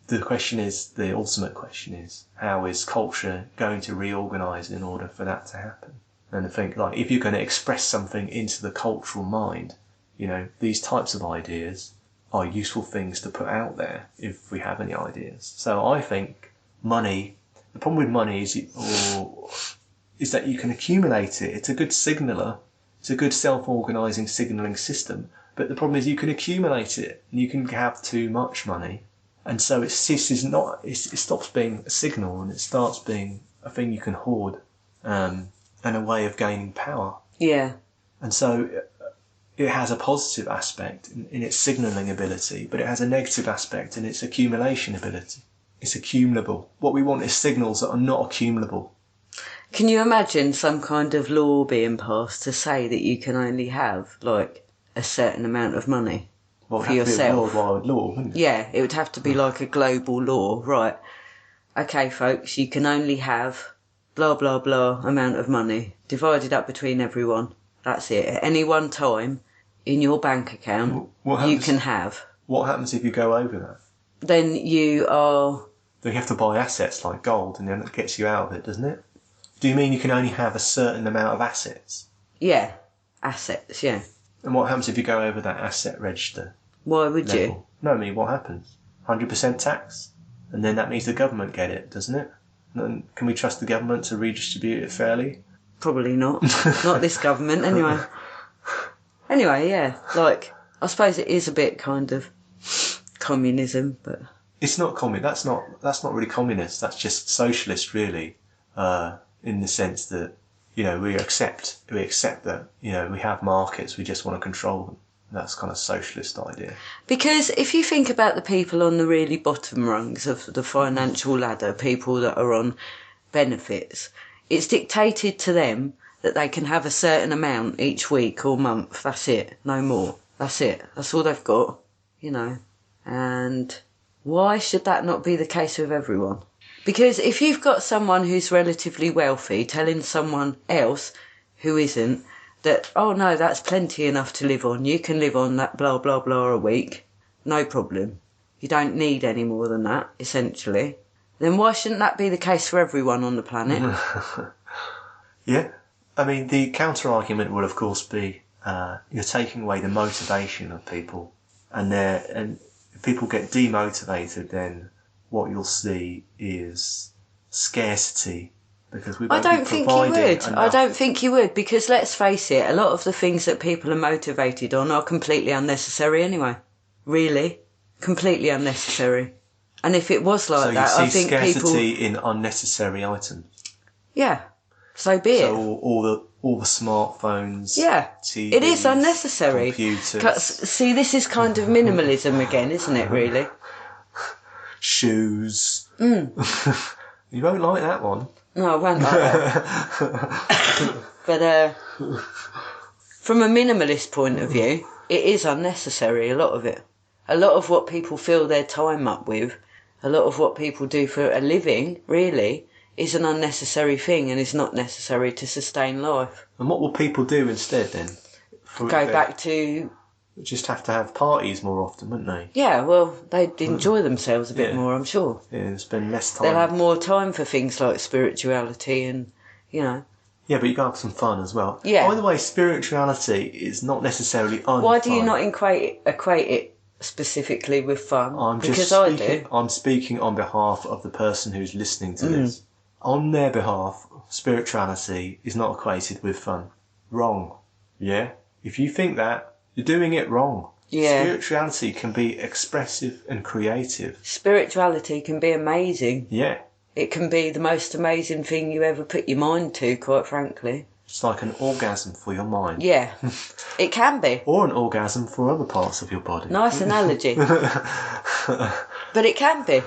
the question is, the ultimate question is, how is culture going to reorganise in order for that to happen? And I think, if you're going to express something into the cultural mind, these types of ideas are useful things to put out there if we have any ideas. So I think money, the problem with money is that you can accumulate it. It's a good signaller. It's a good self-organising signalling system. But the problem is you can accumulate it and you can have too much money. And so it stops being a signal and it starts being a thing you can hoard and a way of gaining power.
Yeah.
And so it has a positive aspect in its signalling ability, but it has a negative aspect in its accumulation ability. It's accumulable. What we want is signals that are not accumulable.
Can you imagine some kind of law being passed to say that you can only have, a certain amount of money for yourself?
Be a worldwide law, wouldn't it?
Yeah, it would have to be like a global law, right? Okay, folks, you can only have blah, blah, blah amount of money divided up between everyone. That's it. At any one time in your bank account, you can have.
What happens if you go over that?
Then you
have to buy assets like gold, and then it gets you out of it, doesn't it? Do you mean you can only have a certain amount of assets?
Yeah, assets, yeah.
And what happens if you go over that asset register?
Why would
level?
you?
No, I mean, what happens? 100% tax? And then that means the government get it, doesn't it? And can we trust the government to redistribute it fairly?
Probably not. Not this government, anyway. Anyway, yeah, I suppose it is a bit kind of communism, but...
It's not that's not really communist, that's just socialist, really, in the sense that, we accept that, we have markets, we just want to control them. That's kind of socialist idea.
Because if you think about the people on the really bottom rungs of the financial ladder, people that are on benefits, it's dictated to them that they can have a certain amount each week or month. That's it. No more. That's it. That's all they've got, And why should that not be the case with everyone? Because if you've got someone who's relatively wealthy telling someone else who isn't that, oh no, that's plenty enough to live on, you can live on that blah, blah, blah a week, no problem. You don't need any more than that, essentially. Then why shouldn't that be the case for everyone on the planet?
Yeah. I mean, the counter-argument would, of course, be you're taking away the motivation of people. And if people get demotivated, then what you'll see is scarcity because we
I
won't
don't
be
think you
providing
would.
enough.
I don't think you would, because let's face it, a lot of the things that people are motivated on are completely unnecessary anyway. Really. Completely unnecessary. And if it was like
so
that,
you
I
see
think
scarcity
people...
in unnecessary items.
Yeah. So be it.
So all the smartphones,
Yeah.
TVs,
It is unnecessary.
computers.
See, this is kind of minimalism again, isn't it, really?
Shoes. You won't like that one.
No, I won't like that. But from a minimalist point of view, it is unnecessary, a lot of it. A lot of what people fill their time up with, a lot of what people do for a living, really, is an unnecessary thing and is not necessary to sustain life.
And what will people do instead then?
Go back to...
Just have to have parties more often, wouldn't they?
Yeah, well, they'd enjoy themselves a bit more, I'm sure.
Yeah, spend less time.
They'll have more time for things like spirituality and, you know...
Yeah, but you got to have some fun as well.
Yeah.
By the way, spirituality is not necessarily unfun.
Why do you not equate it specifically with fun?
I'm speaking on behalf of the person who's listening to this. On their behalf, spirituality is not equated with fun. Wrong. Yeah? If you think that, you're doing it wrong.
Yeah.
Spirituality can be expressive and creative.
Spirituality can be amazing.
Yeah.
It can be the most amazing thing you ever put your mind to, quite frankly.
It's like an orgasm for your mind.
Yeah. It can be.
Or an orgasm for other parts of your body.
Nice analogy. But it can be.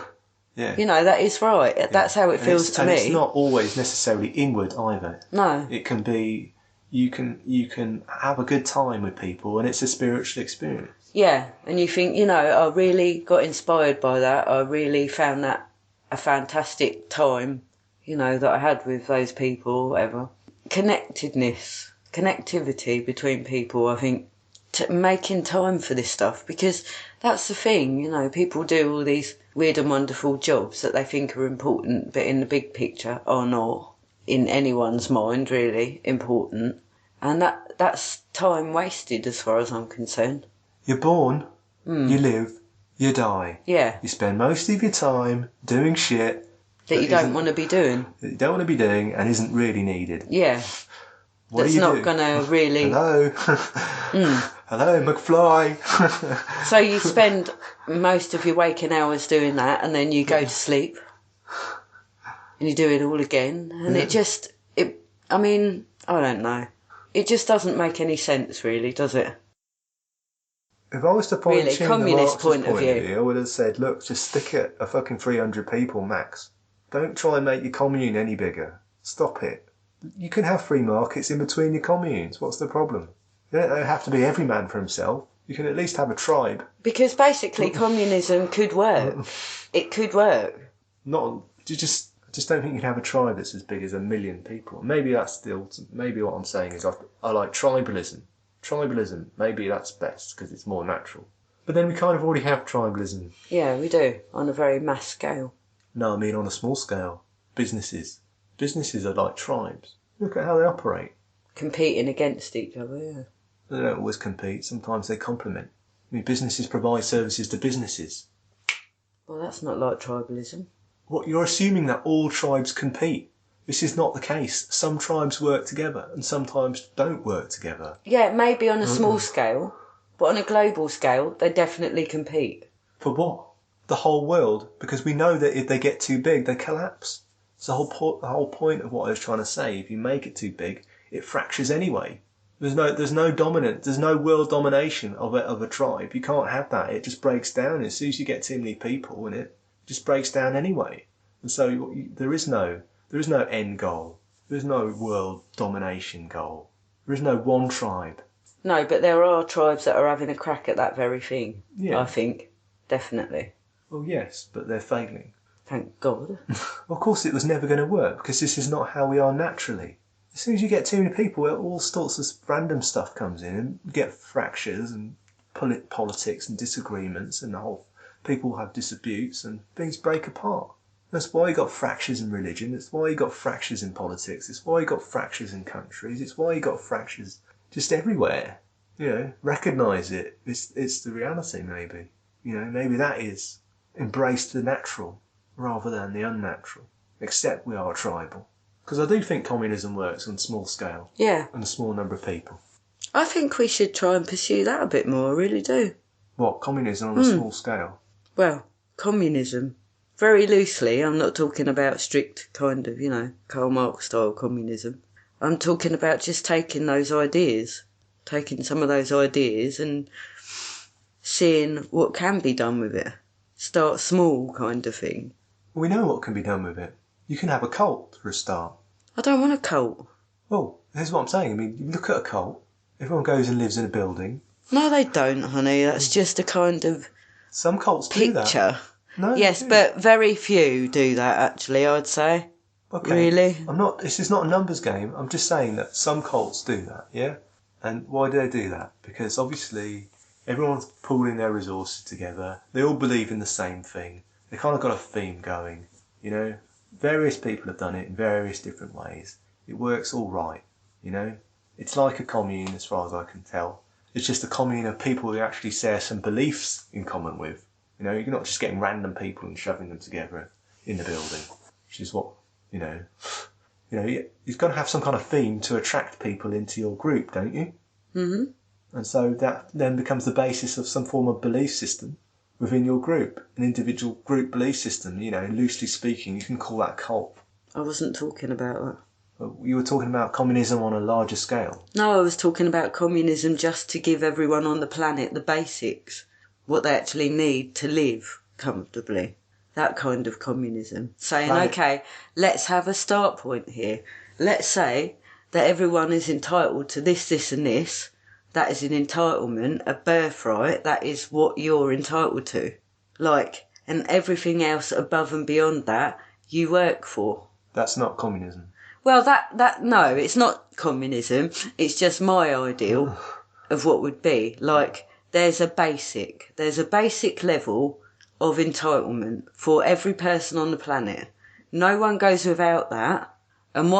Yeah.
You know, that is right. Yeah. That's how it feels to me.
And it's not always necessarily inward either.
No.
It can be, you can have a good time with people and it's a spiritual experience.
Yeah, and you think, you know, I really got inspired by that. I really found that a fantastic time, you know, that I had with those people or whatever. Connectivity between people, I think, making time for this stuff, because that's the thing, you know, people do all these weird and wonderful jobs that they think are important, but in the big picture are not, in anyone's mind, really important. And that's time wasted as far as I'm concerned.
You're born, you live, you die.
Yeah.
You spend most of your time doing shit
that you don't want to be doing.
That you don't want to be doing and isn't really needed.
Yeah.
What
that's
do you
not
do?
going to really...
Hello. Hello, McFly.
So you spend most of your waking hours doing that, and then you go to sleep. And you do it all again. And I mean, I don't know. It just doesn't make any sense, really, does it?
If I was to point
really, communist point of view,
I would have said, look, just stick it at fucking 300 people max. Don't try and make your commune any bigger. Stop it. You can have free markets in between your communes. What's the problem? You don't have to be every man for himself. You can at least have a tribe. Because
basically communism could work. It could work.
I just don't think you can have a tribe that's as big as 1 million people. Maybe maybe what I'm saying is I like tribalism. Tribalism, maybe that's best because it's more natural. But then we kind of already have tribalism.
Yeah, we do, on a very mass scale.
No, I mean on a small scale. Businesses. Businesses are like tribes. Look at how they operate.
Competing against each other, yeah.
They don't always compete. Sometimes they complement. I mean, businesses provide services to businesses.
Well, that's not like tribalism.
What, you're assuming that all tribes compete. This is not the case. Some tribes work together and sometimes don't work together.
Yeah, maybe on a small scale, but on a global scale, they definitely compete.
For what? The whole world? Because we know that if they get too big, they collapse. It's the whole point of what I was trying to say. If you make it too big, it fractures anyway. There's no world domination of a tribe. You can't have that. It just breaks down. As soon as you get too many people in it, just breaks down anyway. And so there is no end goal. There is no world domination goal. There is no one tribe.
No, but there are tribes that are having a crack at that very thing.
Yeah.
I think. Definitely.
Well, yes, but they're failing.
Thank God.
Of course it was never going to work, because this is not how we are naturally. As soon as you get too many people, all sorts of random stuff comes in, and you get fractures and politics and disagreements, and people have disputes, and things break apart. That's why you got fractures in religion. It's why you got fractures in politics. It's why you got fractures in countries. It's why you got fractures just everywhere. You know, recognise it. It's the reality, maybe. You know, maybe that is embrace the natural rather than the unnatural. Accept we are tribal. Because I do think communism works on a small scale.
Yeah.
And a small number of people.
I think we should try and pursue that a bit more, I really do.
What, communism on a small scale?
Well, communism. Very loosely, I'm not talking about strict kind of, Karl Marx style communism. I'm talking about just taking those ideas, taking some of those ideas and seeing what can be done with it. Start small kind of thing.
We know what can be done with it. You can have a cult for a start.
I don't want a cult.
Well, here's what I'm saying. I mean, you look at a cult. Everyone goes and lives in a building.
No, they don't, honey. That's just a kind of
some cults do that.
picture.
No,
yes, but very few do that, actually, I'd say.
Okay.
Really?
This is not a numbers game. I'm just saying that some cults do that, yeah? And why do they do that? Because obviously everyone's pooling their resources together. They all believe in the same thing. They kind of got a theme going, Various people have done it in various different ways. It works all right, It's like a commune as far as I can tell. It's just a commune of people who actually share some beliefs in common with. You're not just getting random people and shoving them together in the building, which is what, you've got to have some kind of theme to attract people into your group, don't you?
Mm-hmm.
And so that then becomes the basis of some form of belief system within your group, an individual group belief system. Loosely speaking, you can call that a cult.
I wasn't talking about that.
You were talking about communism on a larger scale.
No, I was talking about communism just to give everyone on the planet the basics, what they actually need to live comfortably. That kind of communism. Saying, okay, let's have a start point here. Let's say that everyone is entitled to this, this and this. That is an entitlement, a birthright. That is what you're entitled to. And everything else above and beyond that, you work for.
That's not communism.
Well, no, it's not communism. It's just my ideal of what would be. There's a basic level of entitlement for every person on the planet. No one goes without that. And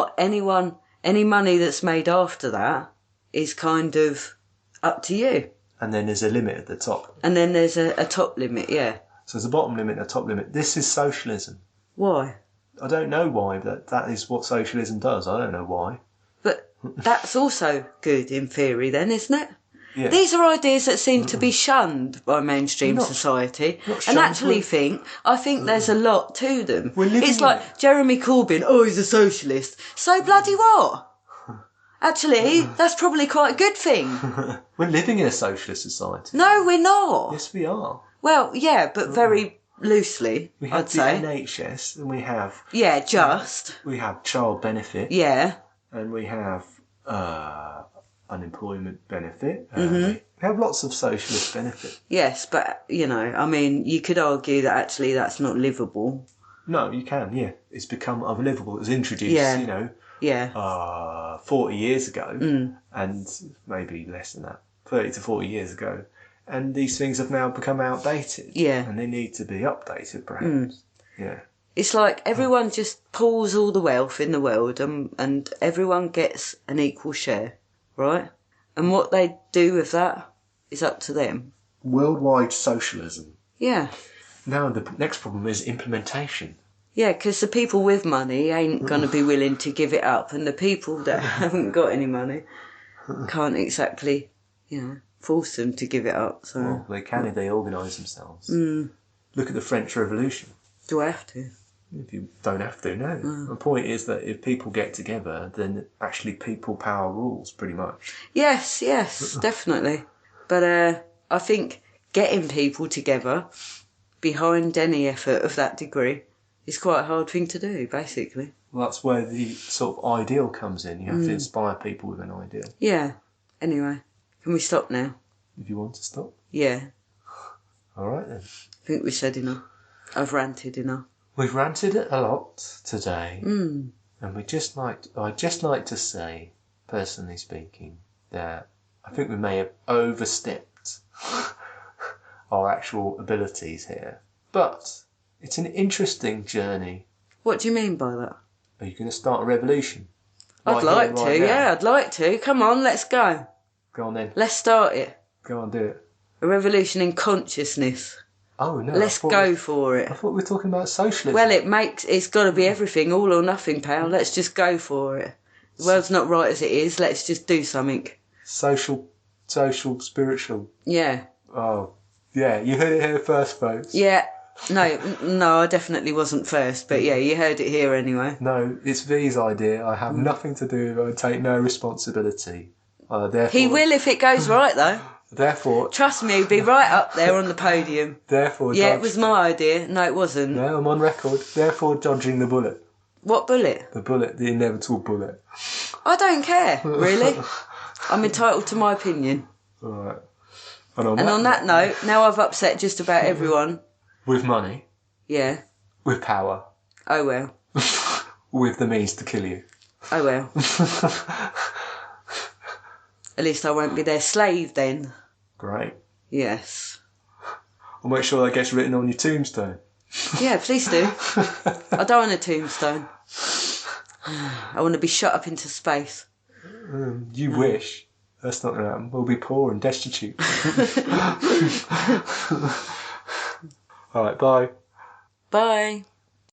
any money that's made after that is kind of up to you.
And then there's a limit at the top.
And then there's a top limit, yeah.
So there's a bottom limit and a top limit. This is socialism.
Why?
I don't know why, but that is what socialism does. I don't know why.
But that's also good in theory then, isn't it?
Yeah.
These are ideas that seem to be shunned by mainstream society. And actually I think there's a lot to them. It's like Jeremy Corbyn, he's a socialist. So bloody what? Actually, that's probably quite a good thing.
We're living in a socialist society.
No, we're not.
Yes, we are.
Well, yeah, but very loosely,
we have
I'd say.
NHS and we have...
Yeah, just.
We have child benefit.
Yeah.
And we have unemployment benefit.
Mm-hmm.
We have lots of socialist benefit.
Yes, but, you could argue that actually that's not livable.
No, you can, yeah. It's become unlivable. It was introduced, 40 years ago, and maybe less than that, 30 to 40 years ago. And these things have now become outdated.
Yeah.
And they need to be updated, perhaps. Yeah.
It's like everyone just pulls all the wealth in the world and everyone gets an equal share, right? And what they do with that is up to them.
Worldwide socialism.
Yeah.
Now the next problem is implementation.
Yeah, because the people with money ain't going to be willing to give it up, and the people that haven't got any money can't exactly, force them to give it up. So.
Well, they can if they organise themselves. Look at the French Revolution.
Do I have to?
If you don't have to, no. The point is that if people get together, then actually people power rules, pretty much.
Yes, definitely. But I think getting people together behind any effort of that degree is quite a hard thing to do, basically.
Well, that's where the sort of ideal comes in. You have to inspire people with an ideal.
Yeah. Anyway, can we stop now?
If you want to stop.
Yeah.
All right, then.
I think we've said enough. I've ranted enough.
We've ranted a lot today. And I'd just like to say, personally speaking, that I think we may have overstepped our actual abilities here. But it's an interesting journey.
What do you mean by that?
Are you going to start a revolution?
I'd like to, yeah, I'd like to. Come on, let's go.
Go on then.
Let's start it.
Go on, do it.
A revolution in consciousness.
Oh no!
Let's go for it.
I thought we were talking about socialism.
Well, it's got to be everything, all or nothing, pal. Let's just go for it. The world's not right as it is. Let's just do something.
Social, spiritual.
Yeah.
Oh, yeah. You heard it here first, folks.
Yeah. No, I definitely wasn't first, but yeah, you heard it here anyway.
No, it's V's idea. I have nothing to do with it. I take no responsibility. Therefore,
he will if it goes right, though.
Therefore...
Trust me, he'll be right up there on the podium.
Therefore...
Yeah, it was my idea. No, it wasn't.
No, I'm on record. Therefore, dodging the bullet.
What bullet?
The bullet. The inevitable bullet.
I don't care, really. I'm entitled to my opinion.
All right.
And on that note, now I've upset just about everyone.
With money.
Yeah.
With power.
Oh well.
With the means to kill you.
Oh well. At least I won't be their slave then. Great. Yes.
I'll make sure that gets written on your tombstone.
Yeah, please do. I don't want a tombstone. I want to be shot up into space.
You wish. That's not going to happen. We'll be poor and destitute. Alright, bye.
Bye.